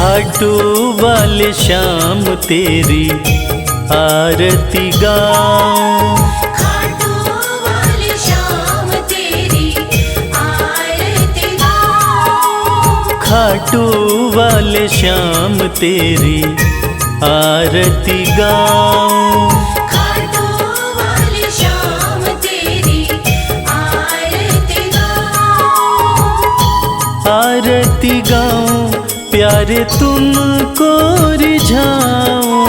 खाटू वाले श्याम तेरी आरती गाऊं, खाटू वाले श्याम तेरी आरती गाऊं, खाटू वाले श्याम तेरी आरती गाऊं, खाटू वाले श्याम तेरी आरती गाऊं, आरती गाऊं प्यारे तुमको रिझाऊं,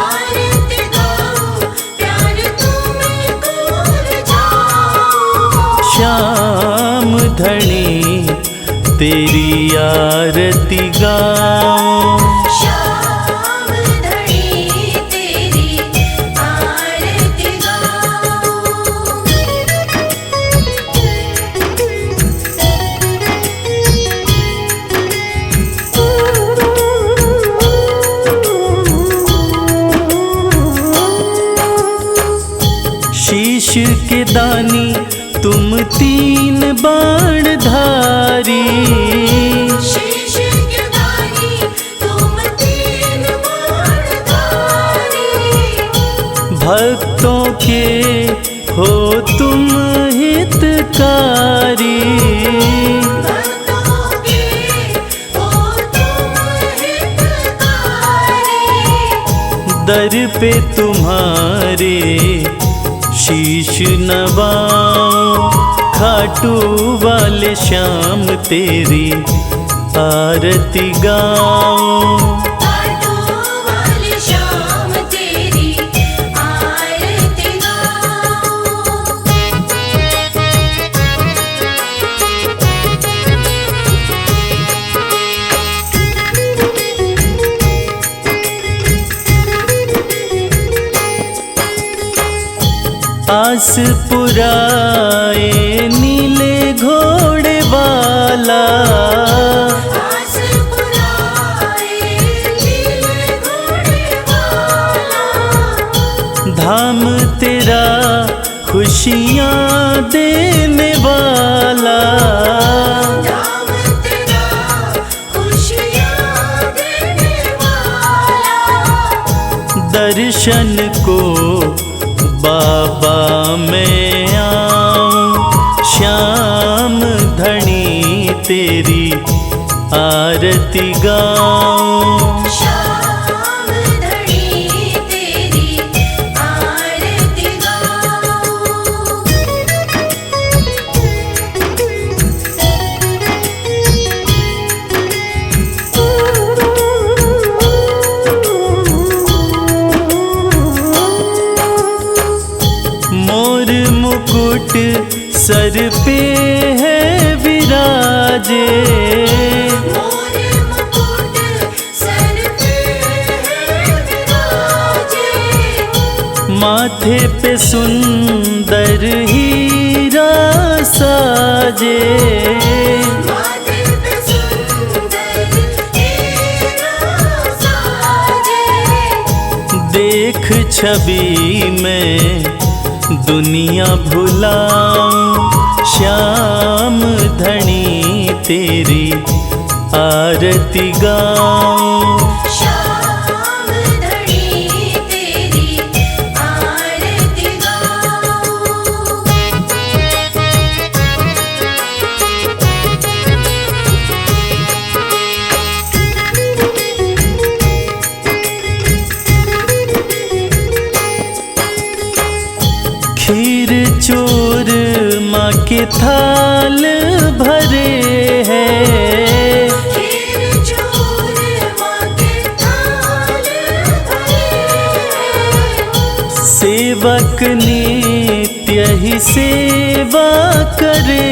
आरती गाऊं प्यारे तुमको रिझाऊं, श्याम धनी तेरी आरती गाऊं, श्याम धनी तेरी आरती गाऊं। शीश के दानी तुम तीन बाण धारी, शीश के दानी तुम तीन बाणधारी, भक्तों के हो तुम हितकारी, भक्तों के हो तुम हितकारी, दर पे तुम्हारे शीश नवाऊं, खाटू वाले श्याम तेरी आरती गाऊं, खाटू वाले श्याम तेरी आरती गाऊं। आस पुराए नीले घोड़े वाला, आस पुराए नीले घोड़े वाला, धाम तेरा खुशियाँ देने वाला, धाम तेरा खुशियाँ देने वाला, दर्शन को बाबा मैं आऊं, श्याम धनी तेरी आरती गाऊं, श्याम धनी तेरी आरती गाऊं। मोर मुकुट सर पे है विराजे, मोर मुकुट सर पे है विराजे, माथे पे सुंदर हीरा साजे, माथे पे सुंदर हीरा साजे, देख छवि में दुनिया भुलाऊं, श्याम धनी तेरी आरती गाऊं, श्याम धनी तेरी आरती गाऊं। खीर चोर माँ के थाल भरे हैं, खीर चोर माँ के थाल भरे हैं, सेवक नित्य ही सेवा करे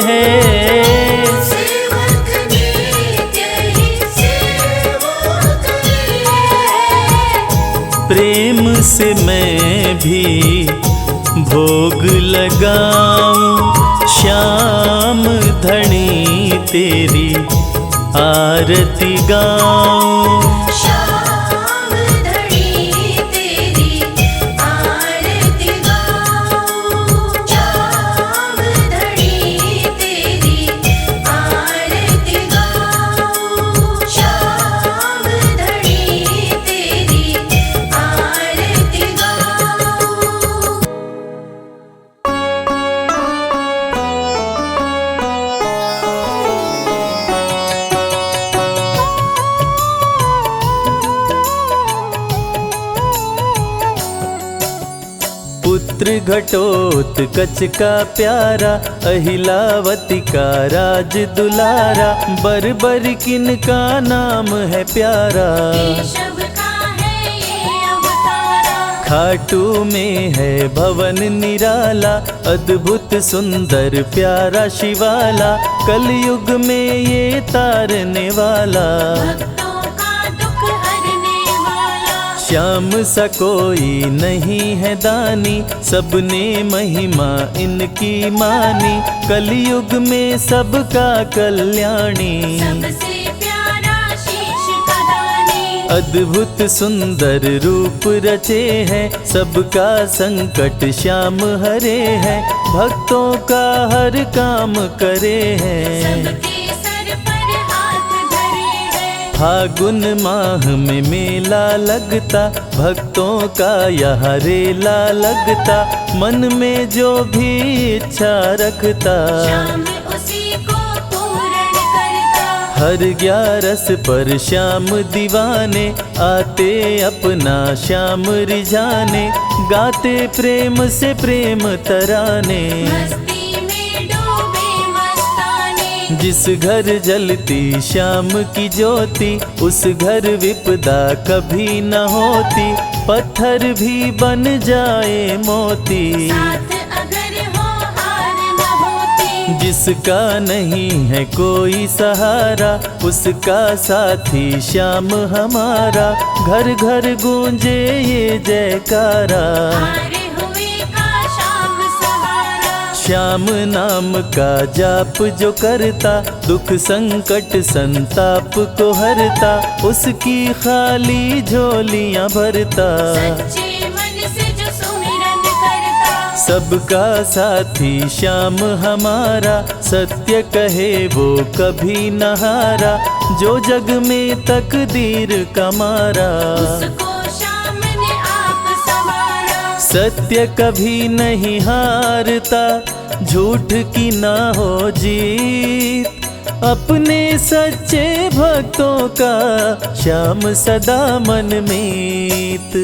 हैं, सेवक नित्य ही सेवा करे हैं, प्रेम से मैं भी भोग लगाऊं, श्याम धनी तेरी आरती गाऊं, श्याम धनी तेरी आरती गाऊं, श्याम धनी तेरी आरती गाऊं। घटोत्कच का प्यारा, अहिलावती का राज दुलारा, बर किन का नाम है प्यारा। केशव का है ये अवतारा, खाटू में है भवन निराला, अद्भुत सुंदर प्यारा शिवाला, कलयुग में ये तारने वाला। भक्तों का दुख हरने वाला, श्याम सा कोई नहीं है दानी, सबने महिमा इनकी मानी, कलयुग में सबका कल्याणी। सबसे प्यारा शीश का दानी, अद्भुत सुंदर रूप रचे हैं, सबका संकट श्याम हरे हैं, भक्तों का हर काम करे हैं। सबके सर पर हाथ धरे हैं। फागुन माह में मेला लगता, भक्तों का यहाँ रेला लगता, मन में जो भी इच्छा रखता, श्याम उसी को पूर्ण करता। हर 11 पर श्याम दीवाने, आते अपना श्याम रिझाने, गाते प्रेम से प्रेम तराने। मस्ती में डूबे मस्ताने, जिस घर जलती श्याम की ज्योति, उस घर विपदा कभी न होती, पत्थर भी बन जाए मोती। साथ अगर हो हार न होती, जिसका नहीं है कोई सहारा, उसका साथी श्याम हमारा, घर घर गूंजे ये जयकारा। हारे हुए का श्याम सहारा। श्याम नाम का जाप जो करता, दुख संकट संताप को हरता, उसकी खाली झोलियां भरता। सच्चे मन से जो सुमिरन करता, सबका साथी श्याम हमारा, सत्य कहे वो कभी न हारा, जो जग में तकदीर का मारा। उसको श्याम ने आप संवारा। सत्य कभी नहीं हारता, झूठ की ना हो जीत, अपने सच्चे भक्तों का श्याम सदा मन मीत।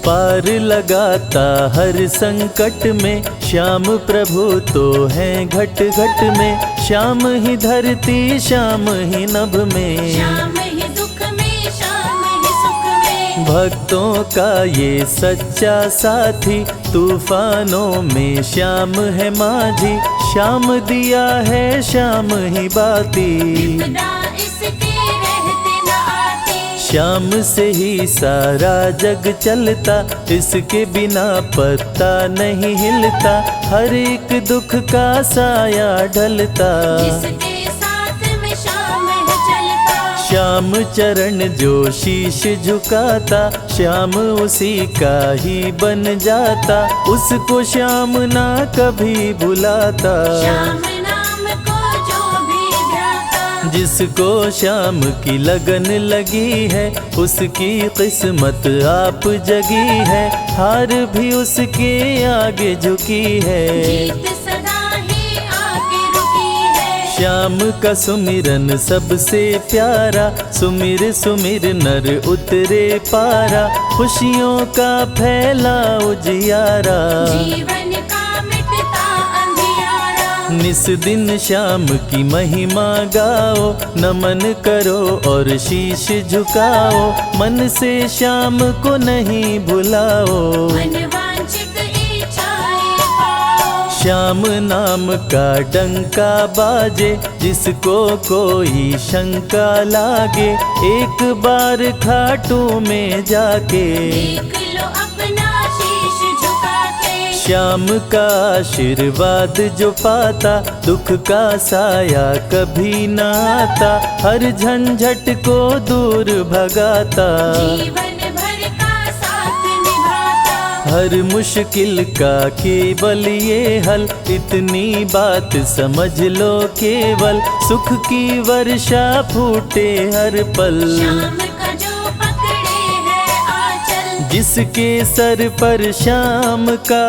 पार लगाता हर संकट में, श्याम प्रभु तो हैं घट घट में, श्याम ही धरती श्याम ही नभ में, श्याम ही दुख में, श्याम ही सुख में। भक्तों का ये सच्चा साथी, तूफानों में श्याम है माझी, श्याम दिया है श्याम ही बाती। विपदा इसके रहते न आती, श्याम से ही सारा जग चलता, इसके बिना पत्ता नहीं हिलता, हर एक दुख का साया ढलता। जिसके साथ में श्याम है चलता, श्याम चरण जो शीश झुकाता, श्याम उसी का ही बन जाता, उसको श्याम ना कभी भुलाता। श्याम नाम को जो भी ध्याता, जिसको श्याम की लगन लगी है, उसकी किस्मत आप जगी है, हार भी उसके आगे झुकी है। जीत सदा ही आके रुकी है। श्याम का सुमिरन सबसे प्यारा, सुमिर सुमिर नर उतरे पारा, खुशियों का फैला उजियारा। जीवन का मिटता अंधियारा, निस दिन श्याम की महिमा गाओ, नमन करो और शीश झुकाओ, मन से श्याम को नहीं भुलाओ। मन वांछित इच्छाएं पाओ, श्याम नाम का डंका बाजे, जिसको कोई शंका लागे, एक बार खाटू में जाके, देख लो अपना शीश झुका के। श्याम का आशीर्वाद जो पाता, दुख का साया कभी न आता, हर झंझट को दूर भगाता, जीवन भर का साथ निभाता। हर मुश्किल का केवल ये हल, इतनी बात समझ लो केवल, सुख की वर्षा फूटे हर पल। श्याम का जो पकड़े है आंचल, जिसके सर पर श्याम का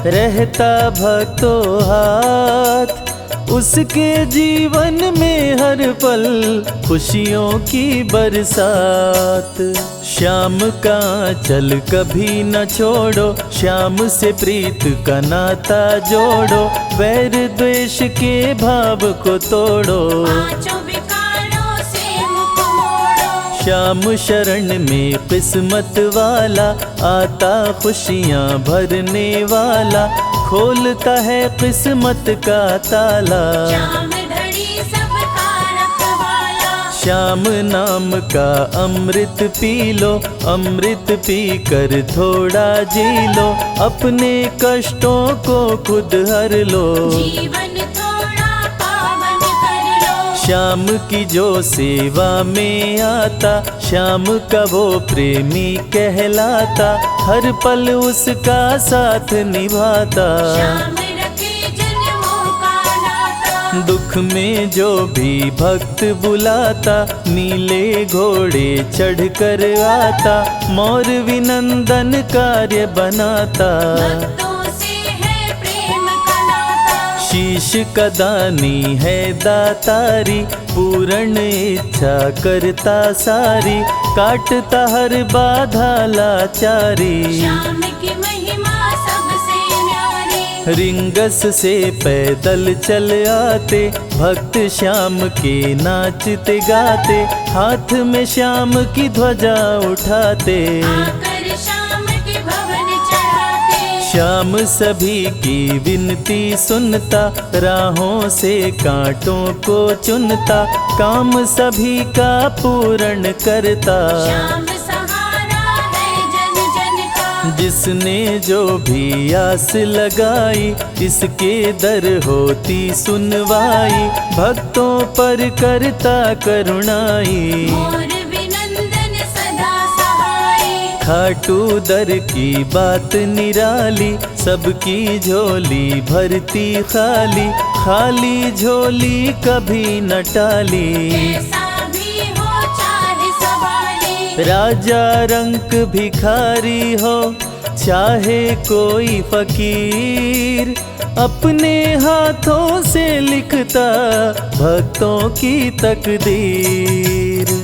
रहता भक्तों हाथ, उसके जीवन में हर पल खुशियों की बरसात। श्याम का चल कभी न छोड़ो, श्याम से प्रीत का नाता जोड़ो, वैर द्वेष के भाव को तोड़ो। पांचों विकारों से मुख मोड़ो। श्याम शरण में किस्मत वाला, आता खुशियाँ भरने वाला, खोलता है किस्मत का ताला। श्याम धड़ी सबका रखवाला। श्याम नाम का अमृत पी लो, अमृत पी कर थोड़ा जी लो, अपने कष्टों को खुद हर लो। जीवन थोड़ा पावन कर लो। श्याम की जो सेवा में आता, श्याम का वो प्रेमी कहलाता, हर पल उसका साथ निभाता। श्याम रखे जन्मों का नाता। दुख में जो भी भक्त बुलाता, नीले घोड़े चढ़ कर आता, मोर विनंदन कार्य बनाता। भक्तों से है प्रेम का नाता। शीश का दानी है दातारी, पूर्ण इच्छा करता सारी, काटता हर बाधा लाचारी। श्याम की महिमा सबसे न्यारी। रिंगस से पैदल चल आते, भक्त श्याम के नाचते गाते, हाथ में श्याम की ध्वजा उठाते। आकर श्याम के भवन चढ़ाते। श्याम सभी की विनती सुनता, राहों से कांटों को चुनता, काम सभी का पूर्ण करता। श्याम सहारा है जन जन का। जिसने जो भी आस लगाई, इसके दर होती सुनवाई, भक्तों पर करता करुणाई। मोर विनंदन सदा सहाय। खाटू दर की बात निराली, सबकी झोली भरती खाली, खाली झोली कभी न टाली। कैसा भी हो चाहे सवाली। राजा रंक भिखारी हो, चाहे कोई फकीर, अपने हाथों से लिखता भक्तों की तकदीर।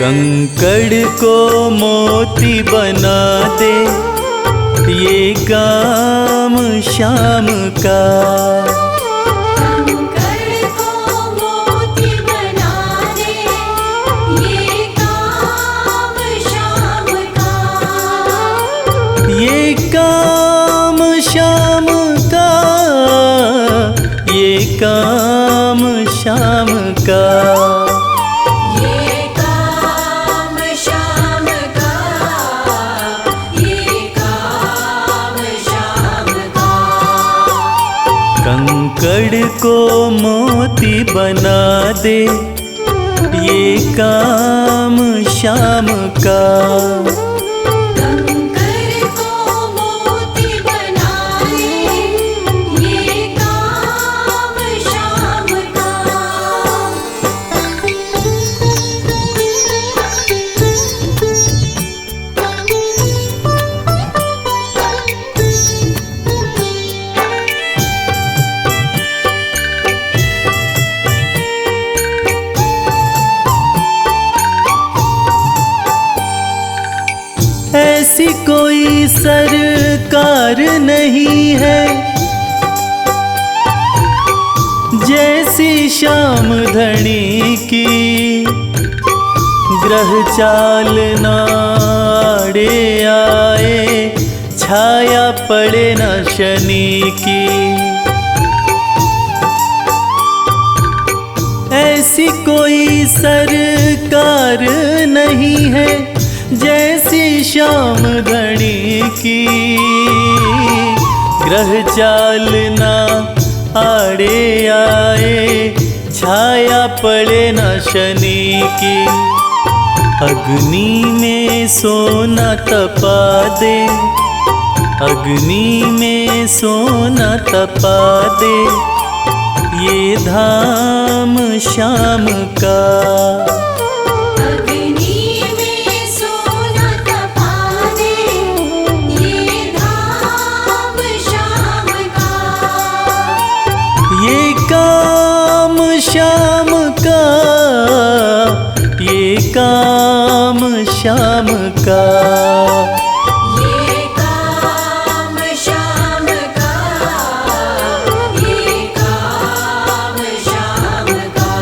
कंकड़ को मोती बना दे, ये काम श्याम का। कंकड़ को मोती बना दे, ये काम श्याम का। ये काम श्याम का, ये काम श्याम का। कंकड़ को मोती बना दे, ये काम श्याम का। कंकड़ को मोती बना दे, ये काम श्याम का। ऐसी कोई सरकार नहीं है, जैसी श्याम धनी की। ग्रह चाल नाड़े आए, छाया पड़े न शनि की। ऐसी कोई सरकार नहीं है, जैसी श्याम धनी की। ग्रह चाल ना आड़े आए छाया पड़े न शनि की। अग्नि में सोना तपा दे, अग्नि में सोना तपा दे, ये धाम श्याम का। अग्नि में सोना तपा दे, ये धाम श्याम का। ये काम श्याम का, ये काम श्याम का। ये काम श्याम का, ये काम श्याम का।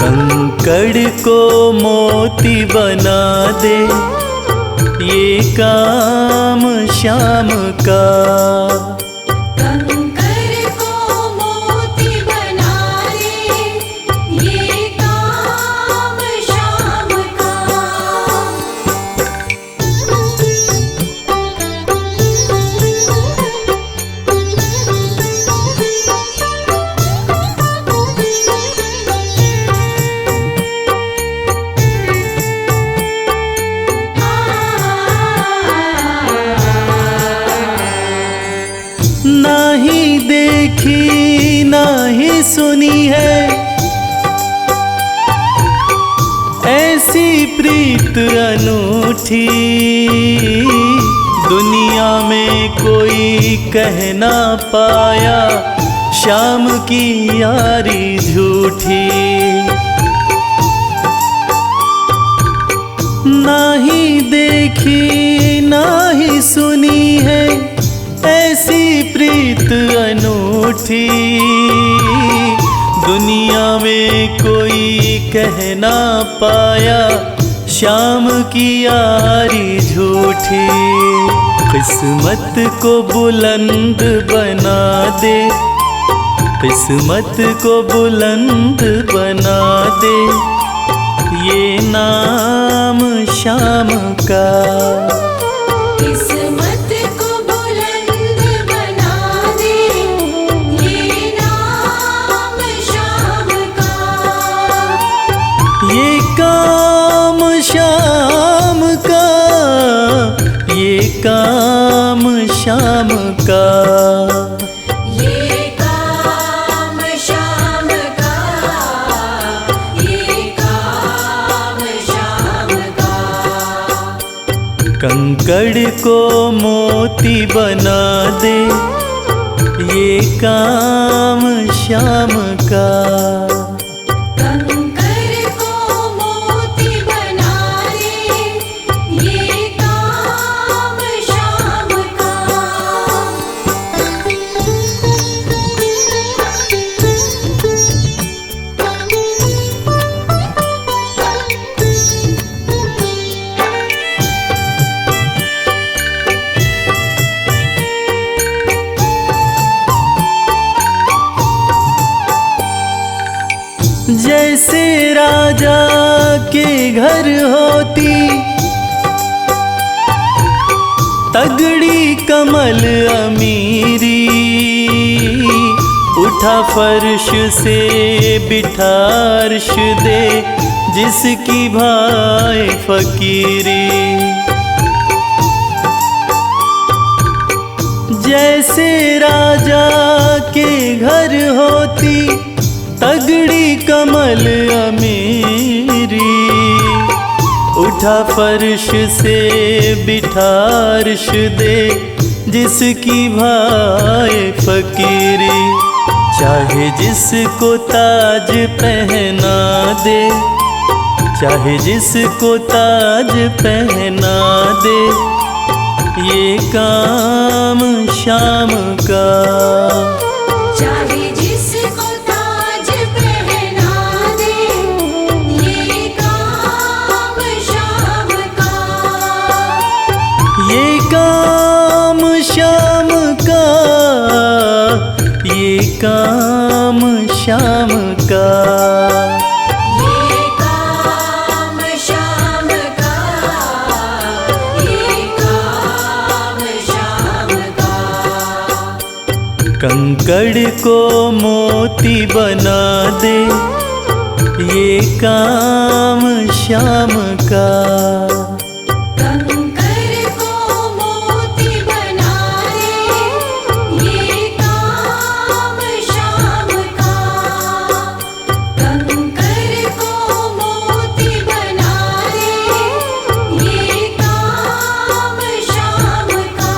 कंकड़ को मोती बना दे, ये काम श्याम का। कंकर को मोती बना दे, ये काम श्याम का। नाही देखी नाही सुनी है ऐसी प्रीत अनूठी। दुनिया में कोई कह ना पाया श्याम की यारी झूठी। नाही देखी नाही सुनी है ऐसी प्रीत अनूठी। दुनिया में कोई कह ना पाया श्याम की यारी झूठी। किस्मत को बुलंद बना दे, किस्मत को बुलंद बना दे, ये नाम श्याम का। किस्मत को बुलंद बना दे, ये नाम श्याम का। ये काम श्याम का, ये काम श्याम का। ये काम श्याम का, ये काम श्याम का। कंकड़ को मोती बना दे, ये काम श्याम का। कंकर को मोती बना दे, ये काम श्याम का। जैसे राजा के घर होती तगड़ी कमल अमीरी। उठा फर्श से बिठा अर्श दे, जिसकी भाई फकीरी। जैसे राजा के घर होती तगड़ी कमल अमीरी। उठा फर्श से बिठा अर्श दे, जिसकी भाई फकीरी। चाहे जिसको ताज पहना दे, चाहे जिसको ताज पहना दे, ये काम श्याम का। चाहे जिसको ताज पहना दे, ये काम श्याम का। ये काम श्याम का, ये काम श्याम का। ये काम श्याम का, ये काम श्याम का। कंकड़ को मोती बना दे, ये काम श्याम का। कंकर को मोती बना दे, ये काम श्याम का। कंकर को मोती बना दे, ये काम श्याम का।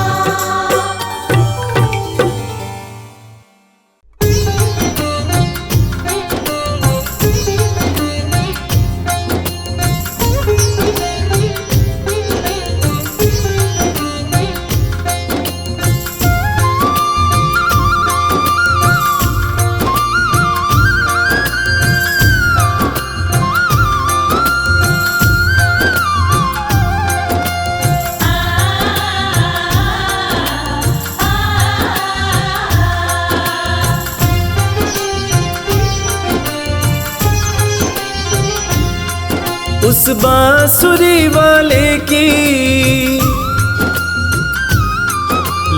उस बांसुरी वाले की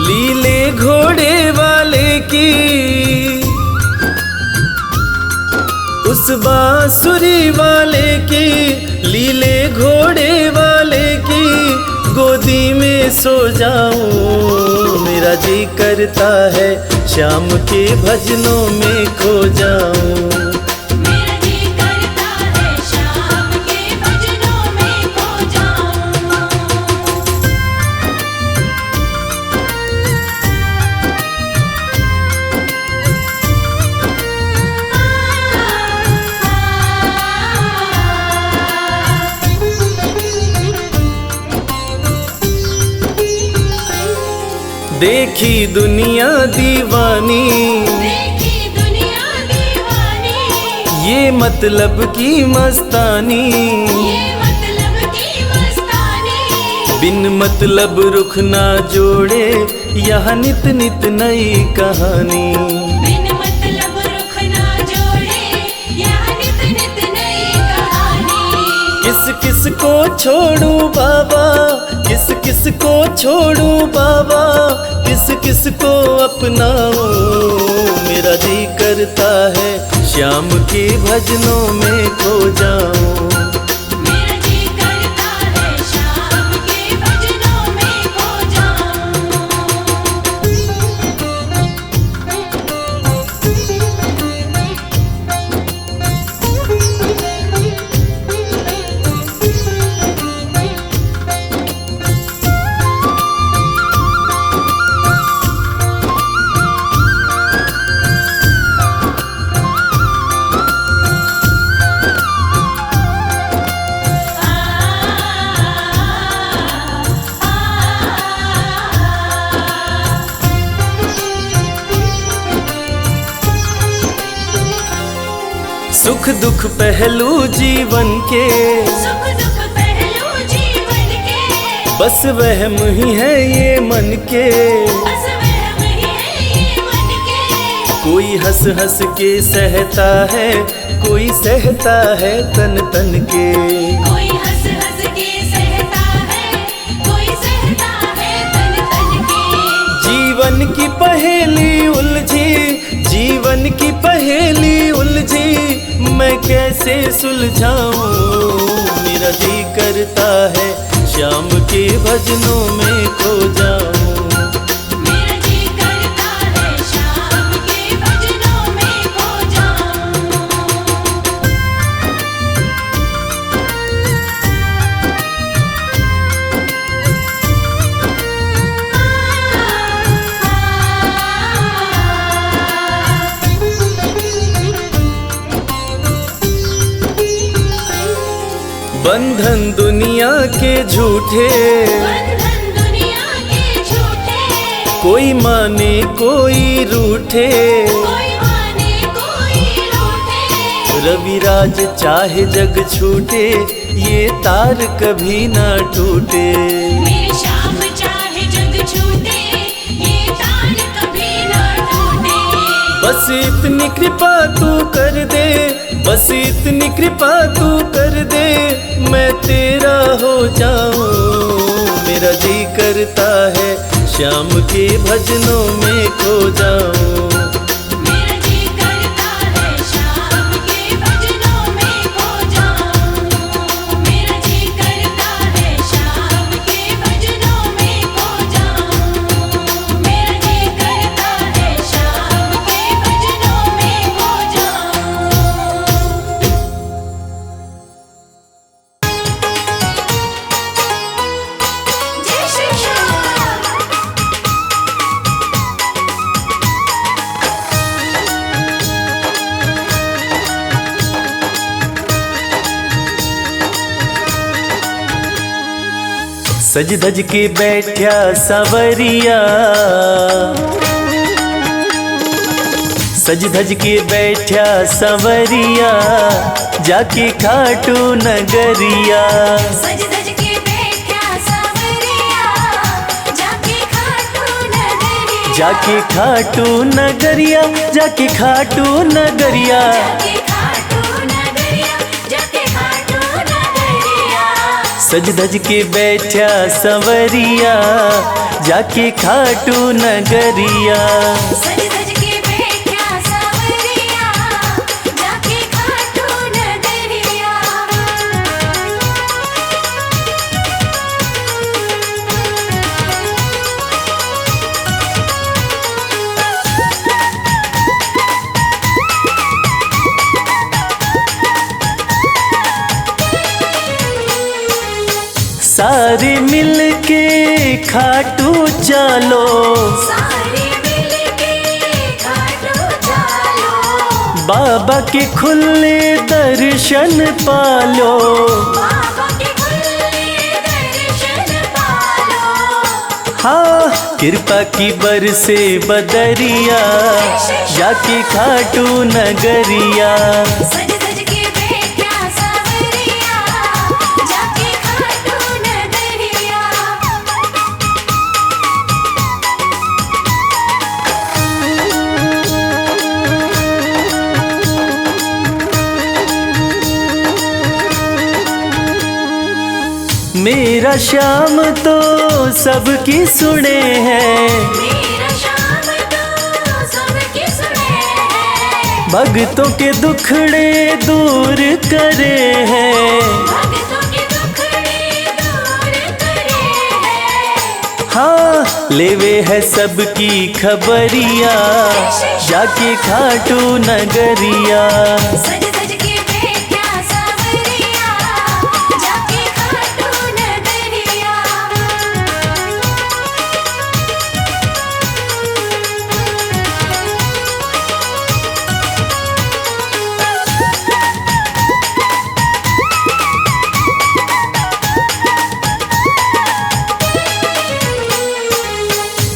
लीले घोड़े वाले की, उस बांसुरी वाले की लीले घोड़े वाले की गोदी में सो जाऊं। मेरा जी करता है श्याम के भजनों में खो जाऊं। मेरा जी करता है श्याम के भजनों में खो जाऊं। देखी दुनिया दीवानी, देखी दुनिया दीवानी, ये मतलब की मस्तानी, ये मतलब की मस्तानी। बिन मतलब रुख ना जोड़े यहाँ नित नित नई कहानी। बिन मतलब रुख ना जोड़े, यह नित नित नई कहानी। किस किस को छोड़ूं बाबा, किस किस को छोड़ूं बाबा, किस किस को अपनाऊं। मेरा जी करता है श्याम के भजनों में खो जाऊं। मेरा जी करता है श्याम के भजनों में खो जाऊं। सुख दुख पहलू जीवन के, सुख दुख पहलू जीवन के, बस वहम ही है ये मन के। बस वहम ही है ये मन के। कोई हंस हंस के सहता है, कोई सहता है तन तन के। कोई हंस हंस के सहता है, कोई सहता है तन तन के। जीवन की पहेली उलझी, जीवन की पहेली उलझी, मैं कैसे सुलझाऊं। मेरा जी करता है श्याम के भजनों में खो जाऊं। मेरा जी करता है श्याम के भजनों में खो जाऊं। बंधन दुनिया के झूठे, बंधन दुनिया के झूठे, कोई माने कोई रूठे। कोई माने कोई रूठे। रविराज चाहे जग छूटे, ये तार कभी ना टूटे। मेरे श्याम चाहे जग छूटे, ये तार कभी ना टूटे। बस इतनी कृपा तू कर दे, बस इतनी कृपा तू कर दे, मैं तेरा हो जाऊं। मेरा जी करता है श्याम के भजनों में खो जाऊं। सज धज के बैठा सवरिया, सज धज के बैठा सवरिया, जाके खाटू नगरिया। सज धज के बैठा सवरिया, जाके खाटू नगरिया। जाके खाटू नगरिया, जाके खाटू नगरिया। जाके खाटू नगरिया, जाके खाटू नगरिया। सज धज के बैठा सवरिया, जाके खाटू नगरिया। सज धज के बैठा सवरिया, जाके खाटू नगरिया। सारे मिल के खाटू चलो, सारे मिलके खाटू चलो। बाबा के खुले दर्शन पालो। बाबा के खुले दर्शन पालो। हाँ, कृपा की बरसे बदरिया, जाके खाटू नगरिया। सज धज के बैठा सवरिया, जाके खाटू नगरिया। मेरा श्याम तो सबकी सुने हैं, मेरा श्याम तो सबकी सुने हैं। भक्तों के दुखड़े दूर करे हैं। भक्तों के दुखड़े दूर करे हैं। हाँ, लेवे है सबकी खबरिया, जाके खाटू नगरिया। सज धज के बैठा सवरिया, जाके खाटू नगरिया।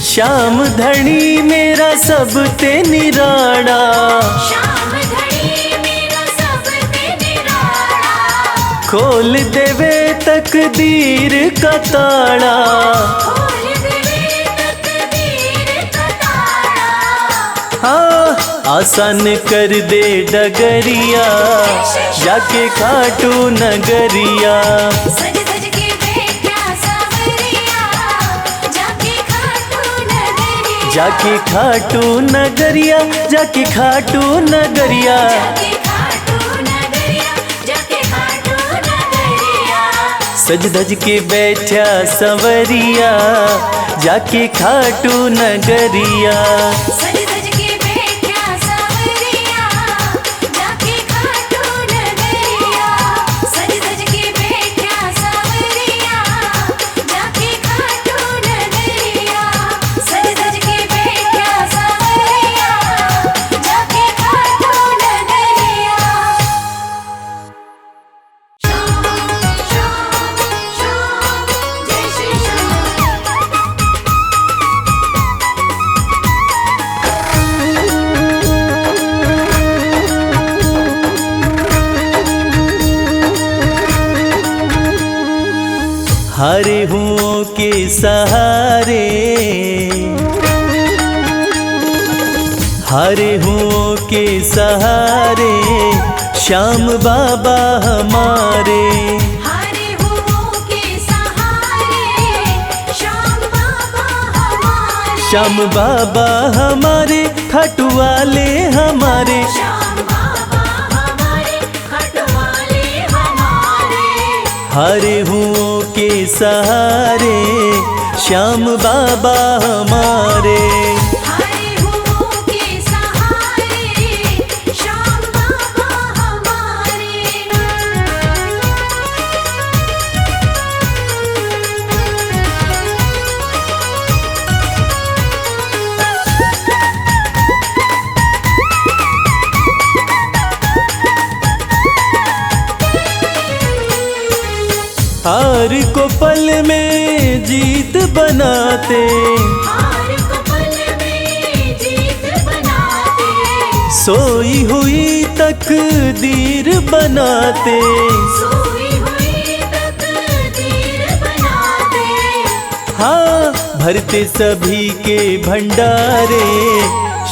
श्याम धनी मेरा सब ते निराड़ा, श्याम धनी मेरा सब ते निराला। खोल देवे तकदीर का ताड़ा। खोल देवे तकदीर का ताला। हाँ, आसान कर दे डगरिया, जाके खाटू नगरिया। सज धज के बैठा सवरिया, जाके खाटू नगरिया। जाके खाटू नगरिया, जाके खाटू नगरिया। जाके खाटू नगरिया, जाके खाटू नगरिया। सज धज के बैठा सवरिया, जाके खाटू नगरिया। सज धज के बैठा सवरिया, जाके खाटू नगरिया। सज धज के बैठा सवरिया, जाके खाटू नगरिया। सज धज के बैठा सवरिया, जाके खाटू नगरिया। श्याम श्याम श्याम, जय श्री श्याम। हरे हुओं के सहारे, हरे हुओं के सहारे, श्याम बाबा हमारे। हरे हुओं के सहारे, श्याम बाबा हमारे। श्याम बाबा हमारे, खाटू वाले हमारे। श्याम बाबा हमारे, खटवाले हमारे। हरे हुओं के सहारे, श्याम बाबा हमारे। हरे हुओं के सहारे, श्याम बाबा हमारे। हार को पल में जीत बनाते, हार को पल में जीत बनाते, सोई हुई तकदीर बनाते। सोई हुई तकदीर बनाते। हाँ, भरते सभी के भंडारे,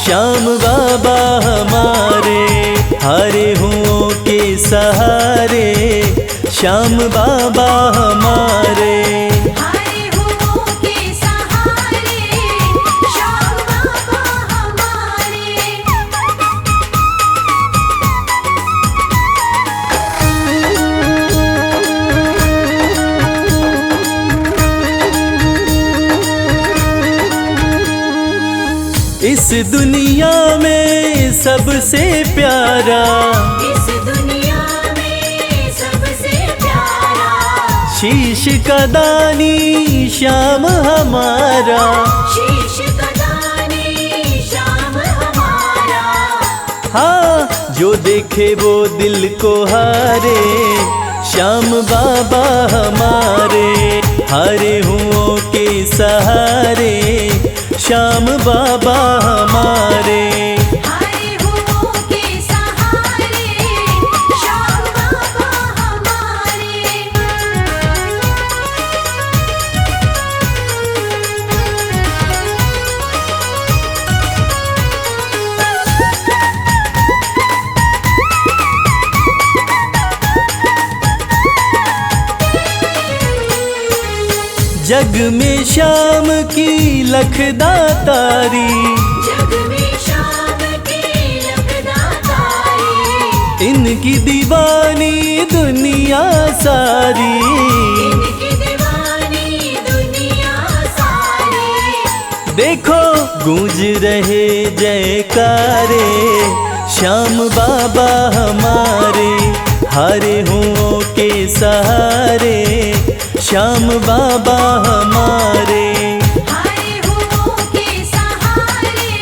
श्याम बाबा हमारे। हारे हुओं के सहारे, श्याम बाबा हमारे। हारे हुओं के सहारे, श्याम बाबा हमारे। इस दुनिया में सबसे प्यारा, इस दुनिया में सबसे प्यारा, शीश का दानी श्याम हमारा। शीश का दानी श्याम हमारा। हाँ, जो देखे वो दिल को हारे, श्याम बाबा हमारे। हारे हुओं के सहारे, श्याम बाबा हमारे। हारे हुओं के सहारे, श्याम बाबा हमारे। जग में श्याम की लखदातारी, जग में श्याम की लखदातारी, इनकी दीवानी दुनिया सारी। इनकी दीवानी दुनिया सारी। देखो गूंज रहे जयकारे, श्याम बाबा हमारे। हारे हुओं के सहारे, श्याम बाबा हमारे। हारे हुओं के सहारे,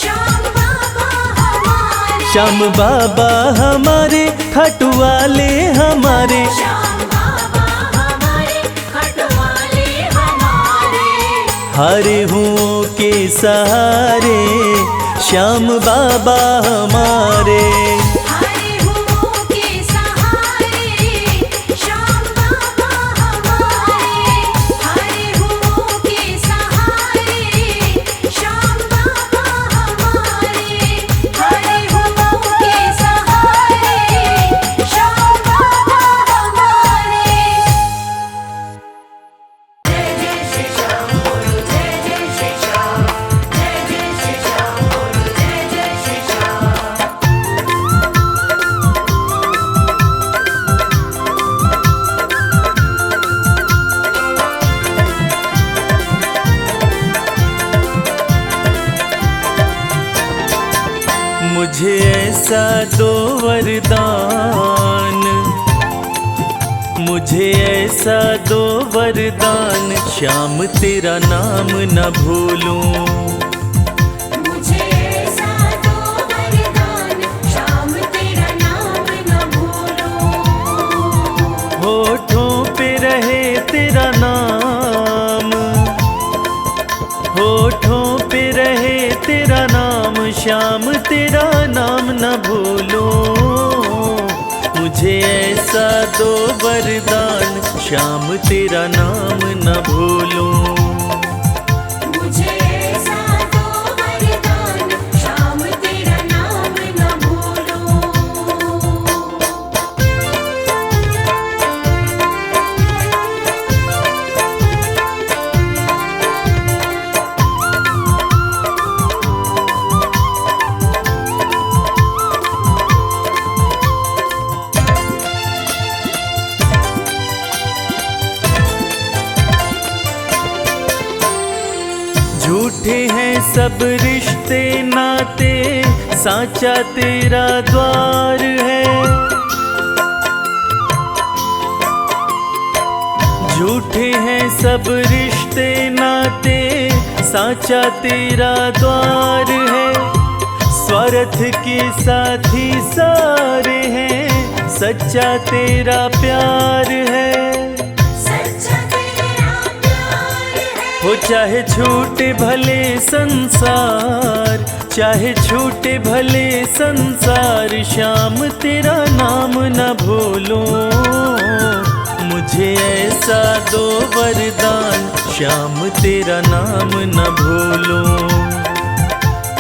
श्याम बाबा हमारे। श्याम बाबा हमारे, खटवाले हमारे। श्याम बाबा हमारे, खटवाले हमारे। हारे हुओं के सहारे, श्याम बाबा हमारे। हारे हुओं के सहारे, श्याम बाबा हमारे। हारे हुओं के सहारे, श्याम बाबा हमारे। हारे हुओं के सहारे, श्याम बाबा हमारे। जय जय श्री श्याम बोलो, जय जय श्री श्याम। जय जय श्री श्याम बोलो, जय जय श्री श्याम। मुझे ऐसा दो वरदान, मुझे ऐसा दो वरदान, श्याम तेरा नाम न भूलूं। मुझे ऐसा दो वरदान, श्याम तेरा नाम न भूलूं। होठों पे रहे तेरा नाम, होठों पे रहे तेरा नाम, श्याम तेरा नाम न भूलूं। मुझे ऐसा दो वरदान, श्याम तेरा नाम न भूलूं। मुझे ऐसा दो वरदान, श्याम तेरा नाम न भूलूं। झूठे हैं सब रिश्ते नाते, साचा तेरा द्वार है। झूठे हैं सब रिश्ते नाते, साचा तेरा द्वार है। स्वार्थ के साथी सारे हैं, सच्चा तेरा प्यार है। हो चाहे छूटे भले संसार, चाहे छूटे भले संसार, श्याम तेरा नाम न भूलूं। मुझे ऐसा दो वरदान, श्याम तेरा नाम न भूलूं।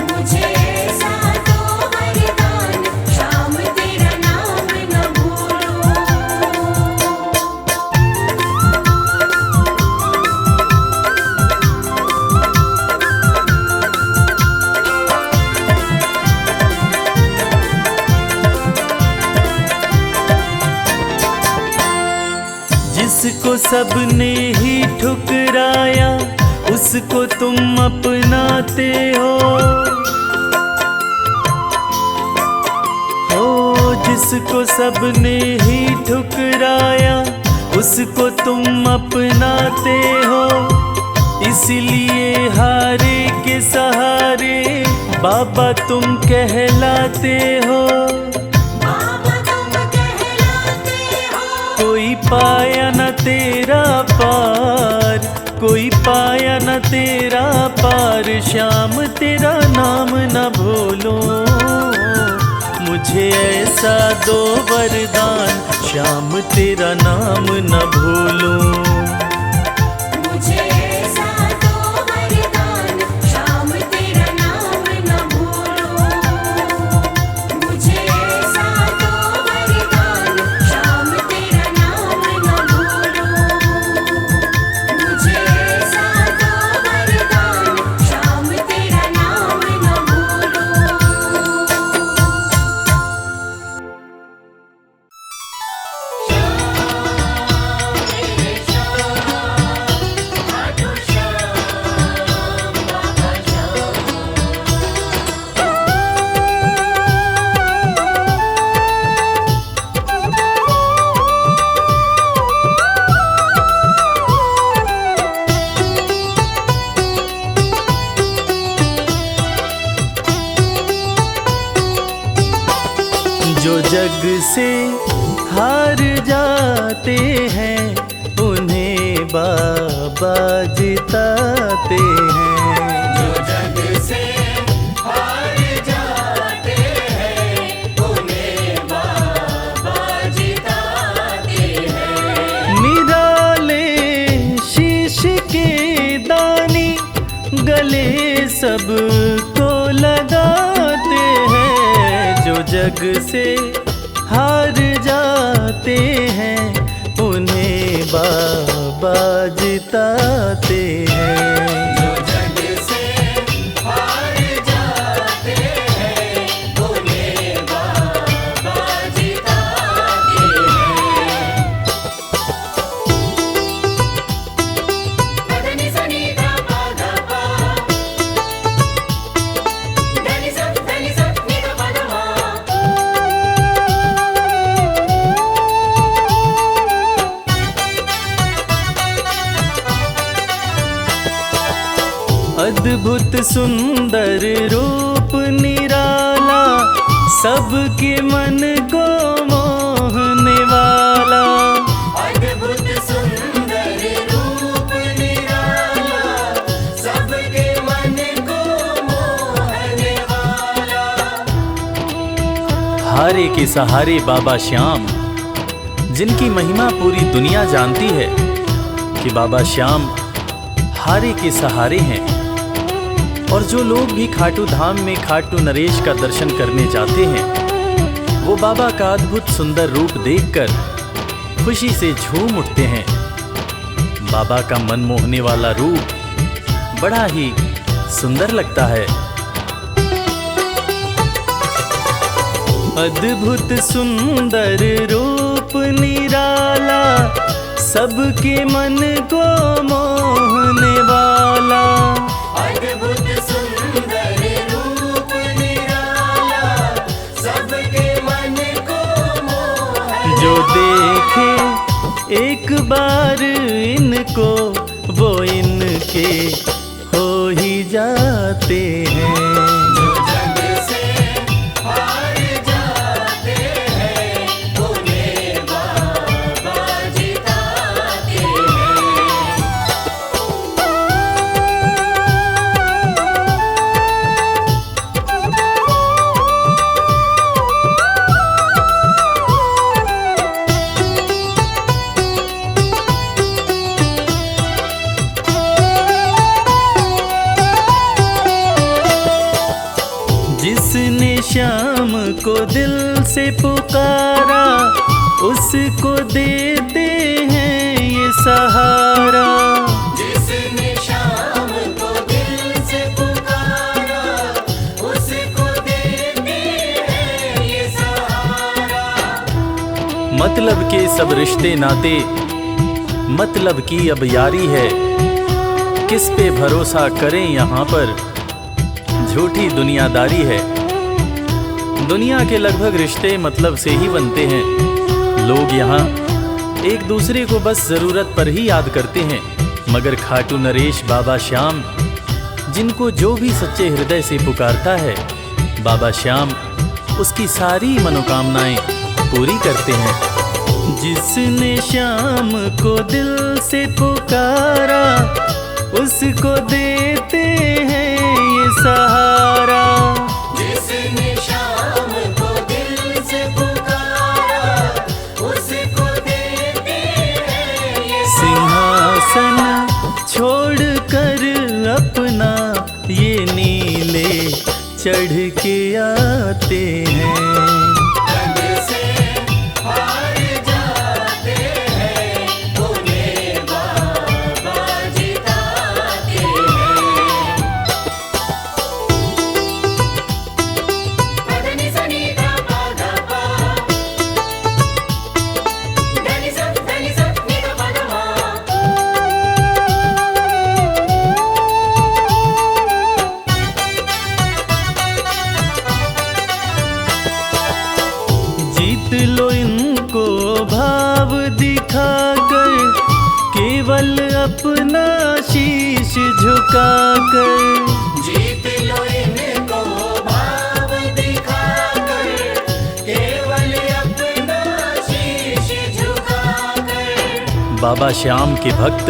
मुझे ऐसा दो वरदान, श्याम तेरा नाम न भूलूं। जिसको सबने ही ठुकराया, उसको तुम अपनाते हो। जिसको सबने ही ठुकराया, उसको तुम अपनाते हो। इसलिए हारे के सहारे बाबा तुम कहलाते हो। बाबा तुम कहलाते हो। कोई पाया न तेरा पार, कोई पाया न तेरा पार, श्याम तेरा नाम न भूलूं। मुझे ऐसा दो वरदान, श्याम तेरा नाम न भूलूं। मुझे ऐसा दो वरदान, श्याम तेरा नाम न भूलूं। मुझे ऐसा दो वरदान, श्याम तेरा नाम न भूलूं। मुझे ऐसा दो वरदान, श्याम तेरा नाम न भूलूं। जो जग से हार जाते हैं, उन्हें बाबा जिताते हैं। जो जग से हार जाते हैं, उन्हें बाबा जिताते हैं। निराले शीश के दानी गले सबको लगाते हैं। जो जग से हार जाते हैं, उन्हें बाबा जिताते हैं। जो जग से हार जाते हैं, उन्हें बाबा जिताते हैं। धनि सनि धा पा धा पा, धनि सा नि धा पा धा मा। अद्भुत सुंदर रूप निराला, सबके मन को मोहने वाला। अद्भुत सुंदर रूप निराला, सबके मन को मोहने वाला। हारे के सहारे बाबा श्याम, जिनकी महिमा पूरी दुनिया जानती है कि बाबा श्याम हारे के सहारे हैं। और जो लोग भी खाटू धाम में खाटू नरेश का दर्शन करने जाते हैं, वो बाबा का अद्भुत सुंदर रूप देखकर खुशी से झूम उठते हैं। बाबा का मन मोहने वाला रूप बड़ा ही सुंदर लगता है। अद्भुत सुंदर रूप निराला, सबके मन को मोहने वाला। अद्भुत सुंदर रूप निराला, सबके मन को मोहने। जो देखे एक बार इनको, वो इनके हो ही जाते हैं। जो जग से हार जाते हैं, उन्हें बाबा जिताते हैं। जिसको दिल से पुकारा उसको देते हैं ये सहारा। जिसने शाम को दिल से पुकारा उसको देते हैं ये सहारा। मतलब के सब रिश्ते नाते, मतलब की अब यारी है, किस पे भरोसा करें यहाँ पर, झूठी दुनियादारी है। दुनिया के लगभग रिश्ते मतलब से ही बनते हैं। लोग यहाँ एक दूसरे को बस जरूरत पर ही याद करते हैं, मगर खाटू नरेश बाबा श्याम जिनको जो भी सच्चे हृदय से पुकारता है, बाबा श्याम उसकी सारी मनोकामनाएं पूरी करते हैं। जिसने श्याम को दिल से पुकारा उसको देते हैं ये सहारा। जिसने शाम को दिल से पुकारा उसको देते हैं ये सिंहासन छोड़कर अपना ये नीले चढ़ के आते हैं। रंग से हार जाते हैं उन्हें बाबा जिताते हैं। पदनी सनी धा पा धा पा, धनी सा नि धा पा धा मा। जीत लो इनको भाव दिखाकर, केवल अपना शीश झुकाकर। जीत लो इनको भाव दिखाकर, केवल अपना शीश झुकाकर। बाबा श्याम के भक्त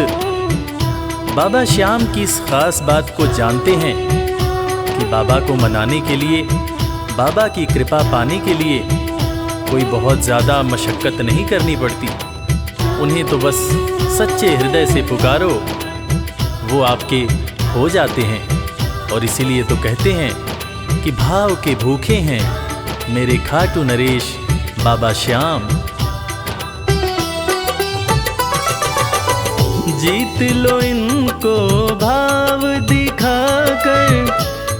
बाबा श्याम की इस खास बात को जानते हैं कि बाबा को मनाने के लिए, बाबा की कृपा पाने के लिए कोई बहुत ज़्यादा मशक्क़त नहीं करनी पड़ती। उन्हें तो बस सच्चे हृदय से पुकारो, वो आपके हो जाते हैं। और इसीलिए तो कहते हैं कि भाव के भूखे हैं मेरे खाटू नरेश बाबा श्याम। जीत लो इनको भाव दिखाकर,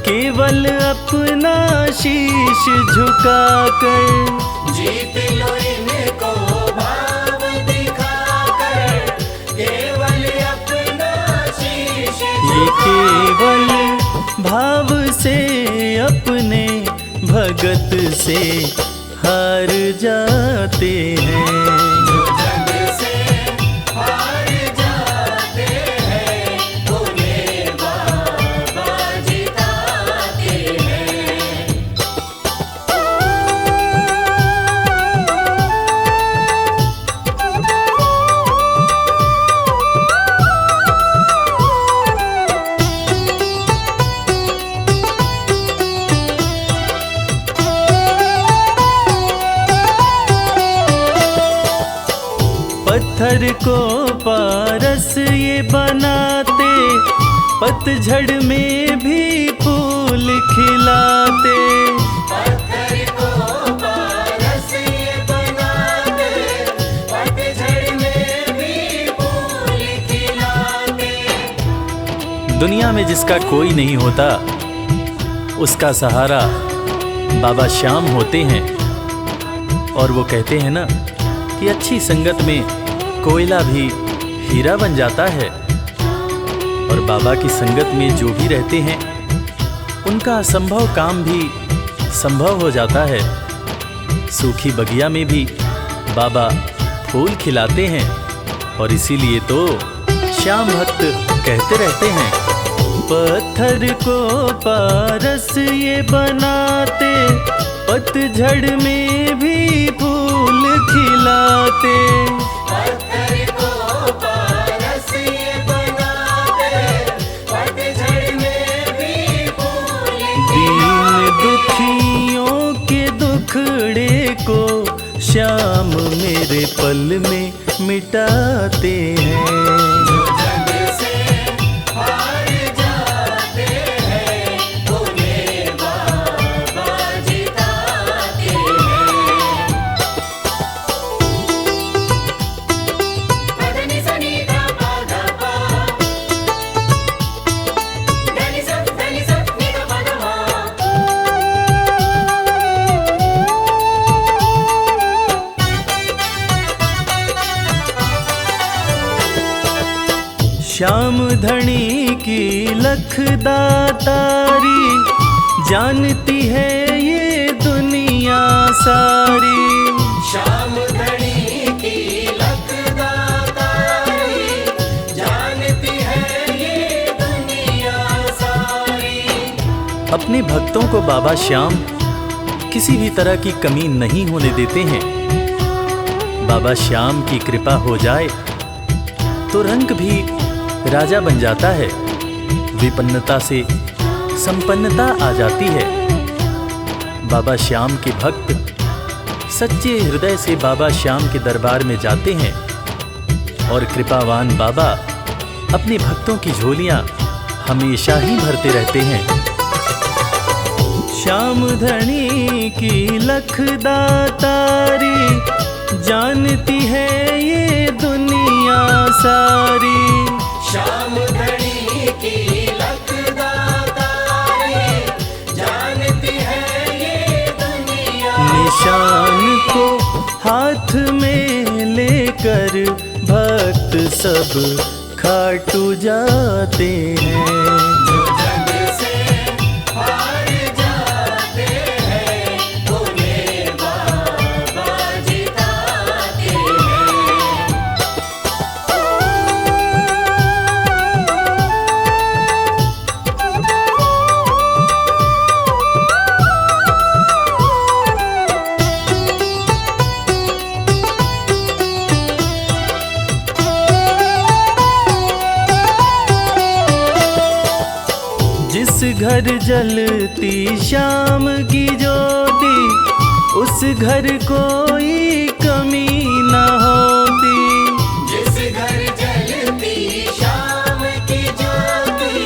केवल अपना शीश झुकाकर। जीत लो इनको भाव दिखाकर, केवल अपना शीश ये केवल भाव से अपने भगत से हार जाते हैं। जो जग से हार जाते हैं उन्हें बाबा जिताते हैं। पत्थर को पारस ये बनाते, पतझड़ में भी फूल खिलाते। पत्थर को पारस ये बनाते, पतझड़ में भी फूल खिलाते। दुनिया में जिसका कोई नहीं होता, उसका सहारा बाबा श्याम होते हैं। और वो कहते हैं ना कि अच्छी संगत में कोयला भी हीरा बन जाता है। और बाबा की संगत में जो भी रहते हैं, उनका असंभव काम भी संभव हो जाता है। सूखी बगिया में भी बाबा फूल खिलाते हैं। और इसीलिए तो श्याम भक्त कहते रहते हैं, पत्थर को पारस ये बनाते, पतझड़ में भी फूल खिलाते। पत्थर को पारस ये बनाते, पतझड़ में भी फूल दीन दुखियों के दुखड़े को श्याम मेरे पल में मिटाते हैं। जो जग से हार जाते हैं उन्हें बाबा जिताते श्याम धनी की लखदातारी, जानती है ये दुनिया सारी। श्याम धनी की लखदातारी, जानती है ये दुनिया सारी। अपने भक्तों को बाबा श्याम किसी भी तरह की कमी नहीं होने देते हैं। बाबा श्याम की कृपा हो जाए तो रंग भी राजा बन जाता है, विपन्नता से संपन्नता आ जाती है। बाबा श्याम के भक्त सच्चे हृदय से बाबा श्याम के दरबार में जाते हैं और कृपावान बाबा अपने भक्तों की झोलियां हमेशा ही भरते रहते हैं। श्याम धनी की लखदातारी, जानती है ये दुनिया सारी। श्याम धनी की लखदातारी, जानती है ये दुनिया। निशान को हाथ में लेकर भक्त सब खाटू जाते हैं। जो जग से हार जाते हैं, उन्हें बाबा जिताते हैं। जिस घर जलती श्याम की ज्योति, उस घर कोई कमी न होती। जिस घर जलती श्याम की ज्योति,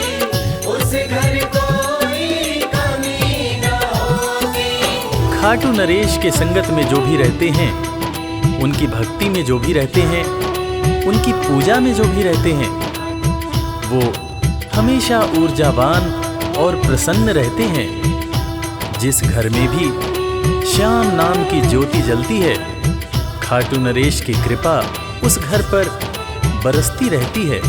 उस घर कोई कमी न होती। खाटू नरेश के संगत में जो भी रहते हैं, उनकी भक्ति में जो भी रहते हैं, उनकी पूजा में जो भी रहते हैं, वो हमेशा ऊर्जावान और प्रसन्न रहते हैं। जिस घर में भी श्याम नाम की ज्योति जलती है, खाटू नरेश की कृपा उस घर पर बरसती रहती है।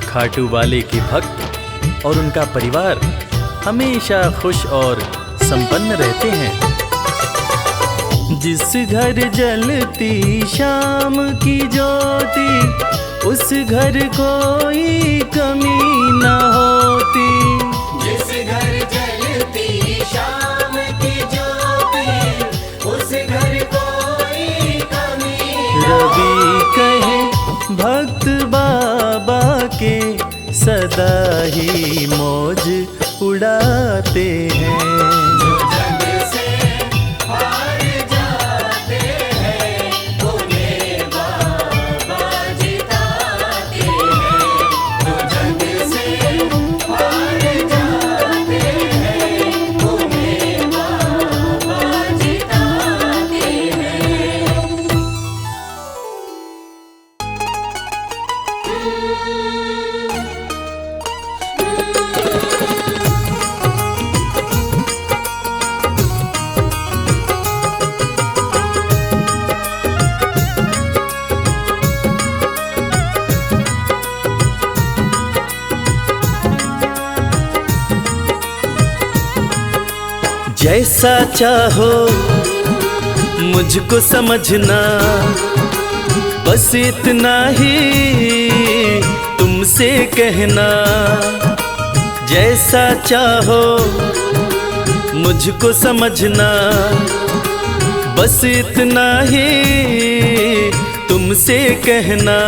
खाटू वाले के भक्त और उनका परिवार हमेशा खुश और संपन्न रहते हैं। जिस घर जलती श्याम की ज्योति, उस घर कोई कमी न होती। जिस घर जलती श्याम की ज्योति, उस घर कोई कमी न रवि कहे भक्त बाबा के, सदा ही मौज उड़ाते हैं। जो जग से हार जाते हैं, उन्हें बाबा जिताते हैं। जो जग से हार जाते हैं, उन्हें बाबा जिताते हैं। जैसा चाहो मुझको समझना, बस इतना ही तुमसे कहना। जैसा चाहो मुझको समझना, बस इतना ही तुमसे कहना।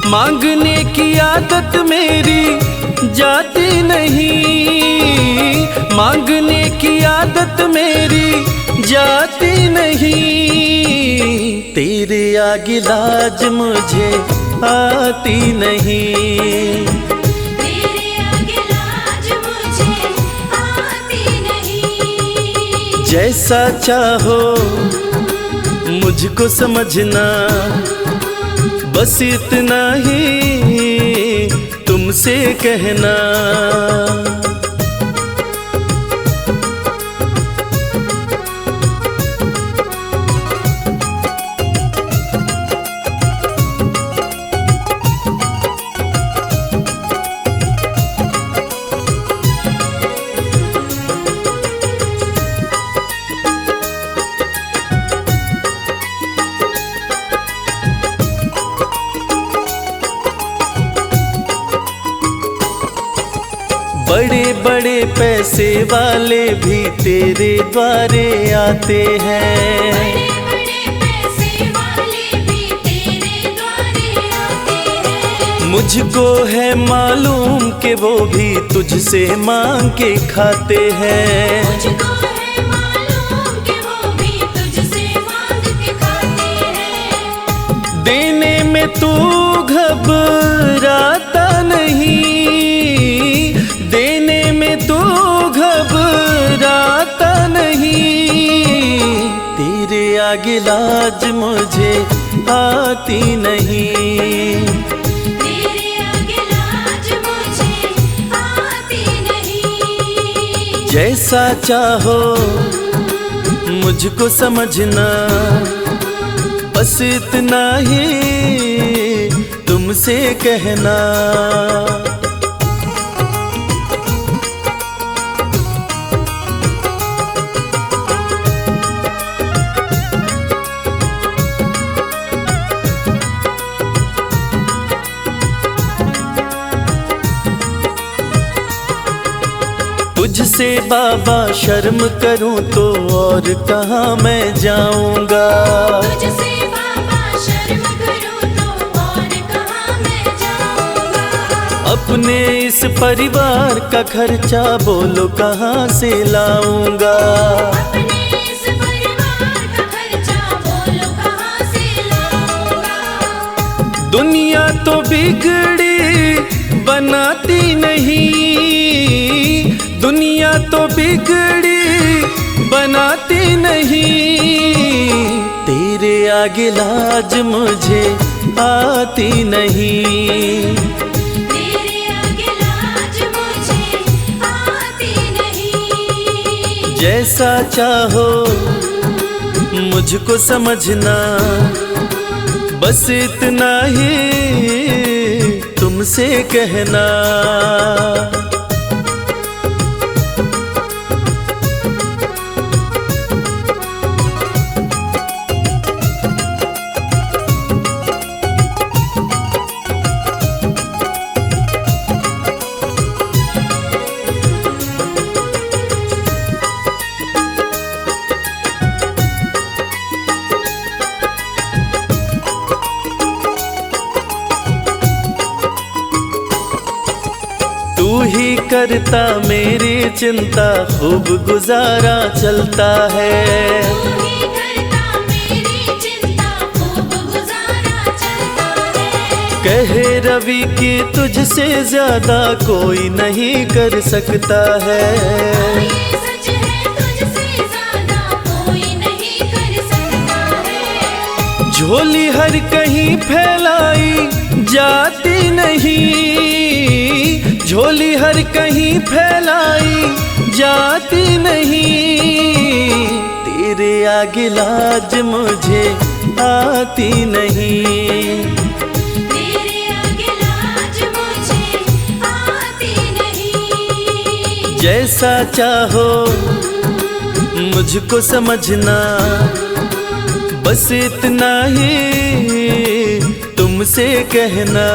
मांगने की आदत मेरी जाती नहीं, मांगने की आदत मेरी जाती नहीं। तेरे आगे लाज मुझे आती नहीं। तेरे आगे लाज मुझे आती नहीं। जैसा चाहो मुझको समझना, बस इतना ही तुमसे कहना। बड़े बड़े पैसे वाले भी तेरे द्वारे आते हैं। बड़े बड़े पैसे वाले भी तेरे द्वारे आते हैं। मुझको है मालूम कि वो भी तुझसे मांग के खाते हैं। मुझको है मालूम कि वो भी तुझसे मांग के खाते हैं। देने में तू घबराता नहीं, देने में तू घबराता नहीं। तेरे आगे लाज मुझे आती नहीं। तेरे आगे लाज मुझे आती नहीं। जैसा चाहो मुझको समझना, बस इतना ही तुमसे कहना। तुझसे बाबा शर्म करूं तो और कहाँ मैं जाऊंगा। तुझसे बाबा शर्म करूं तो और कहाँ मैं जाऊंगा। अपने इस परिवार का खर्चा बोलो कहाँ से लाऊंगा। अपने इस परिवार का खर्चा बोलो कहाँ से लाऊंगा। दुनिया तो बिगड़ी बनाती नहीं, दुनिया तो बिगड़ी बनाती नहीं। तेरे आगे लाज मुझे आती नहीं। तेरे आगे लाज मुझे आती नहीं। जैसा चाहो मुझको समझना, बस इतना ही तुमसे कहना। तू ही करता मेरी चिंता, खूब गुजारा चलता है। तू ही करता मेरी चिंता, खूब गुजारा चलता है। कहे रवि कि तुझसे ज्यादा कोई नहीं कर सकता है। ये सच है, तुझसे ज्यादा कोई नहीं कर सकता है। झोली हर कहीं फैलाई जाती नहीं, झोली हर कहीं फैलाई जाती नहीं। तेरे आगे लाज मुझे आती नहीं। तेरे आगे लाज मुझे आती नहीं। जैसा चाहो मुझको समझना, बस इतना ही तुमसे कहना।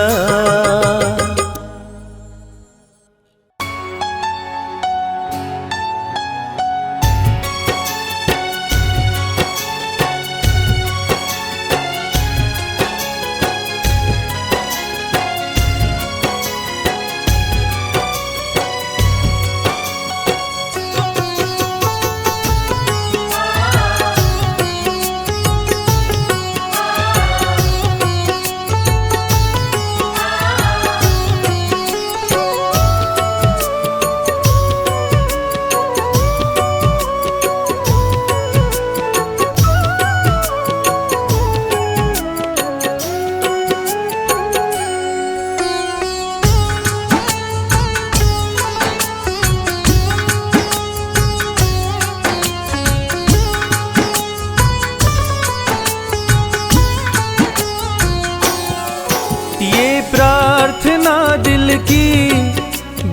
प्रार्थना दिल की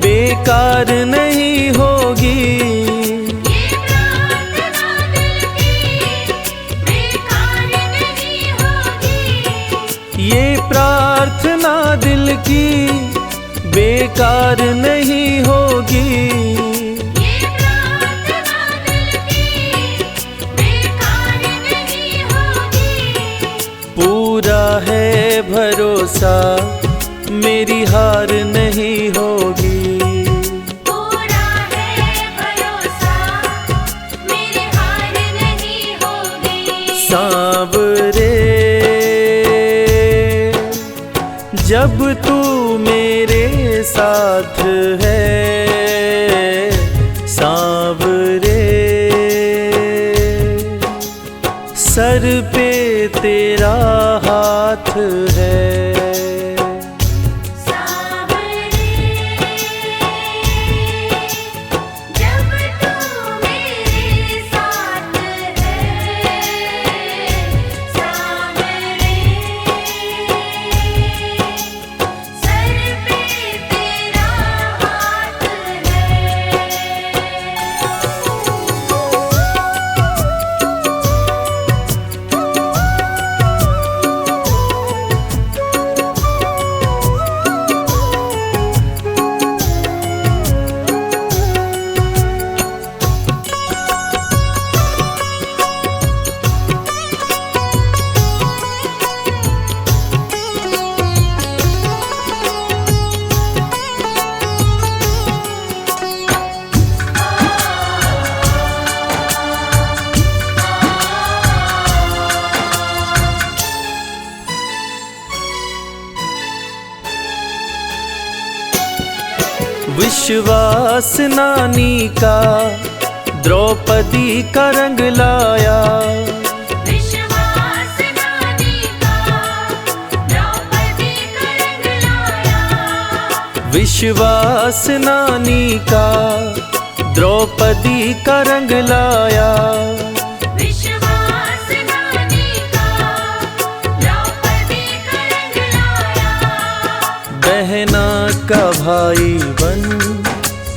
बेकार नहीं होगी। ये प्रार्थना दिल की बेकार नहीं होगी। ये प्रार्थना दिल की बेकार नहीं होगी। होगी। ये प्रार्थना दिल की बेकार नहीं होगी। पूरा है भरोसा मेरी हार नहीं होगी। पूरा है भरोसा मेरी हार नहीं होगी। सांवरे जब तू मेरे साथ है, सांवरे सर पे तेरा हाथ है। सांवरे जब तू मेरे साथ है, सांवरे सर पे तेरा हाथ है। विश्वास नानी का द्रौपदी का रंग लाया। विश्वास नानी का द्रौपदी का रंग लाया। विश्वास नानी का द्रौपदी का रंग लाया। विश्वास नानी का द्रौपदी का रंग लाया। बहना का भाई बन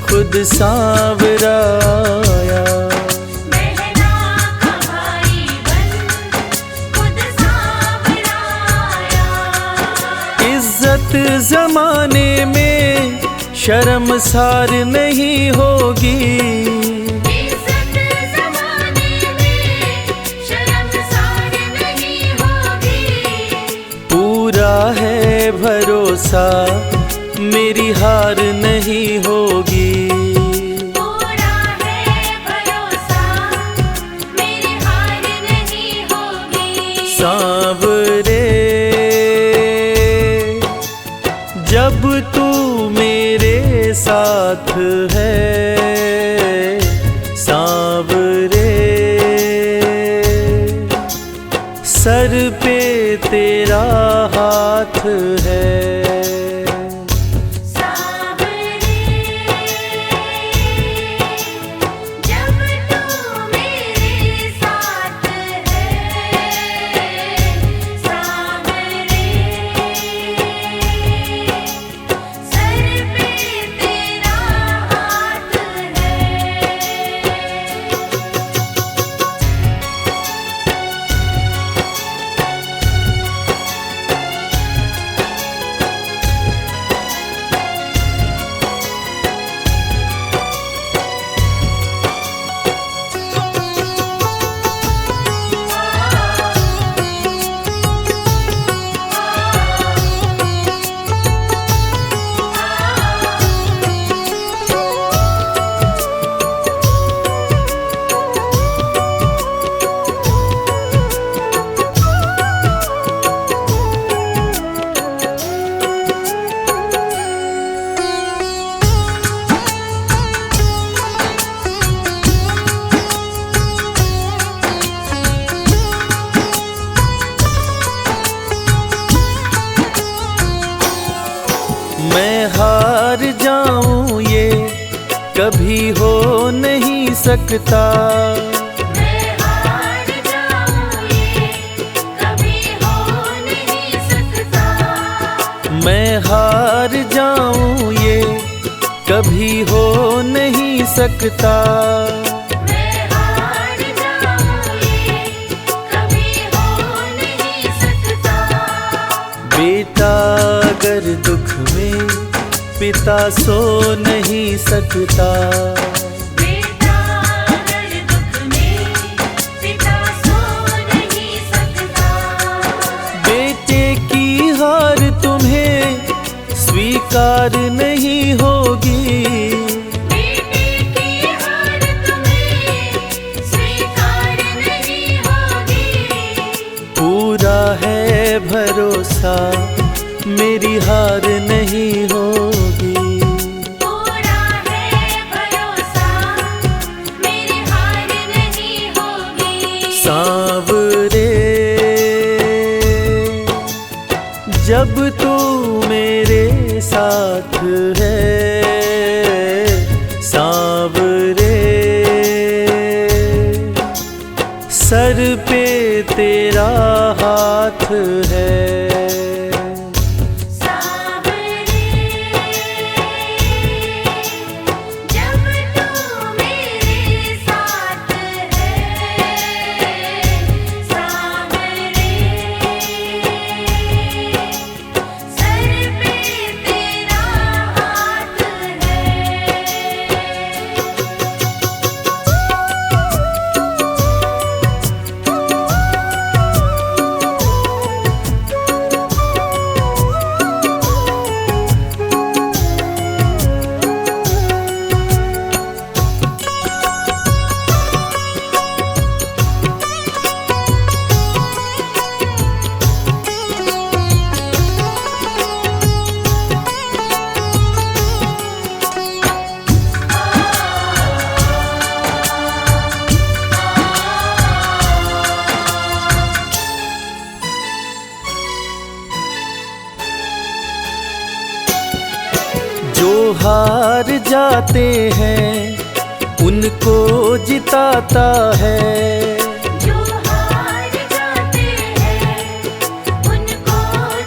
खुद सांवरा आया। बहना का भाई बन खुद सांवरा आया। इज्जत जमाने में शर्मसार नहीं होगी। इज्जत ज़माने में शर्मसार नहीं होगी। पूरा है भरोसा मेरी हार नहीं होगी। पूरा है भरोसा मेरी हार नहीं होगी। सांवरे जब तू मेरे साथ है, सांवरे सर पे तेरा हाथ है। सांवरे जब तू मेरे साथ है, सांवरे सर पे तेरा हाथ है। मैं हार जाऊं ये कभी हो नहीं सकता। मैं हार जाऊं ये कभी हो नहीं सकता। मैं हार जाऊं ये कभी हो नहीं सकता। मैं हार जाऊं ये कभी हो नहीं सकता। बेटा अगर दुख में पिता सो नहीं सकता। बेटा अगर दुख में, पिता सो नहीं सकता। बेटे की हार तुम्हें स्वीकार नहीं होगी। बेटे की हार तुम्हें स्वीकार नहीं होगी। पूरा है भरोसा मेरी हार नहीं होगी। पूरा है भरोसा, मेरी हार नहीं होगी। सांवरे जब तू मेरे साथ है, सांवरे सर पे तेरा हाथ है। सांवरे जब तू मेरे साथ है, सांवरे सर पे तेरा हाथ है। जो हार जाते हैं उनको जिताता है। जो हार जाते हैं, उनको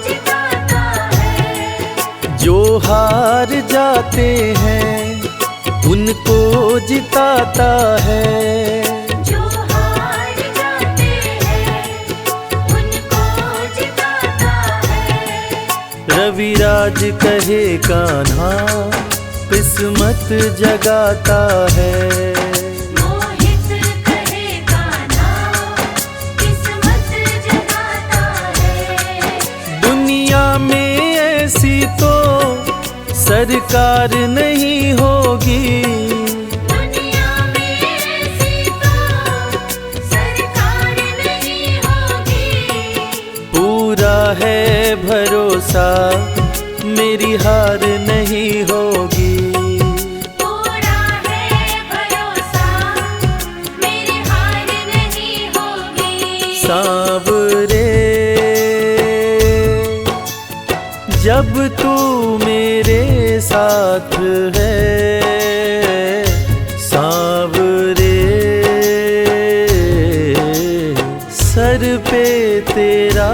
जिताता है। जो हार जाते हैं उनको जिताता है। जो हार जाते हैं, उनको जिताता है। रविराज कहे कान्हा किस्मत जगाता है। मोहित कहे कान्हा, किस्मत जगाता है। दुनिया में ऐसी तो सरकार नहीं होगी। दुनिया में ऐसी तो सरकार नहीं होगी। पूरा है भरोसा मेरी हार नहीं होगी। पूरा है भरोसा, मेरी हार नहीं होगी। सांवरे जब तू मेरे साथ है, सांवरे सर पे तेरा